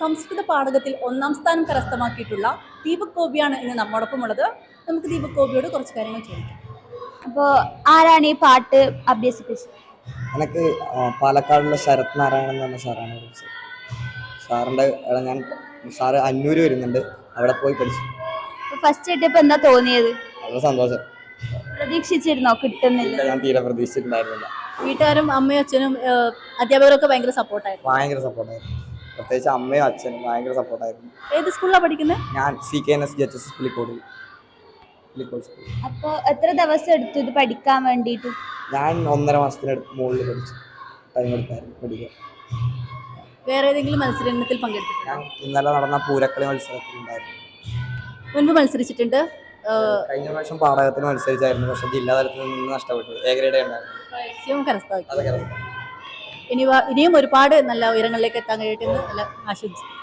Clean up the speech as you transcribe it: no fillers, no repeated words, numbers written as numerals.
സംസ്കൃത പാഠകത്തിൽ 1ാം സ്ഥാനം കരസ്ഥമാക്കിയിട്ടുള്ള ദീപക് ഗോപിയാണ് ഇന്ന് നമ്മോടൊപ്പം ഉള്ളത്. നമുക്ക് ദീപക് ഗോപിയോട് കുറച്ച് കാര്യങ്ങൾ ചോദിക്കാം. അപ്പോൾ ആരാണ് ഈ പാട്ട് അഭ്യസിപ്പിച്ചത്? എനിക്ക് പാലക്കാടുള്ള ശരത് നാരായണൻ എന്ന് പറഞ്ഞ സാറാണ് പഠിച്ചത്. സാറിൻ്റെ ഞാൻ സാറ് അന്നൂര് വരുന്നുണ്ട്, അവിടെ പോയി പഠിച്ചു. ഫസ്റ്റ് കിട്ടിയപ്പോൾ എന്താ തോന്നിയത്? വളരെ സന്തോഷം. പ്രതീക്ഷിച്ചിരുന്നോ കിട്ടുന്നില്ല? ഞാൻ തീരെ പ്രതീക്ഷിച്ചിട്ടുണ്ടായിരുന്നില്ല. വീട്ടുകാരും അമ്മയും അച്ഛനും അധ്യാപകരൊക്കെ ഭയങ്കര സപ്പോർട്ടായിരുന്നു. ഭയങ്കര സപ്പോർട്ടായിരുന്നു, പ്രത്യേകിച്ച് അമ്മയും അച്ഛനും ഭയങ്കര സപ്പോർട്ടായിരുന്നു. ഏത് സ്കൂളിലാണ് പഠിക്കുന്നത്? ഞാൻ CKNS GHS പുലിക്കോട് സ്കൂൾ. അപ്പോൾ എത്ര ദിവസം എടുത്തു ഇത് പഠിക്കാൻ വേണ്ടിയിട്ട്? ഞാൻ 1.5 മാസത്തിന് മുകളിൽ പഠിച്ചു. ടൈം എടുത്തായിരുന്നു പഠിക്കാൻ. വേറെ ഏതെങ്കിലും മത്സരത്തിൽ പങ്കെടുത്തിട്ടുണ്ടോ? ഞാൻ ഇന്നലെ നടന്ന പൂരക്കളി മത്സരത്തിലുണ്ടായിരുന്നു. മുൻപ് മത്സരിച്ചിട്ടുണ്ട്. കഴിഞ്ഞ പ്രാവശ്യം പാടകത്തിന് മത്സരിച്ചായിരുന്നു, പക്ഷെ ജില്ലാ തലത്തിൽ നിന്ന് നഷ്ടപ്പെട്ടു. A ഗ്രേഡ് ഉണ്ടായിരുന്നു. കരസ്ഥമാക്കി. ഇനിയും ഒരുപാട് നല്ല ഉയരങ്ങളിലേക്ക് എത്താൻ കഴിയട്ടെ എന്ന് ആശംസിക്കുന്നു.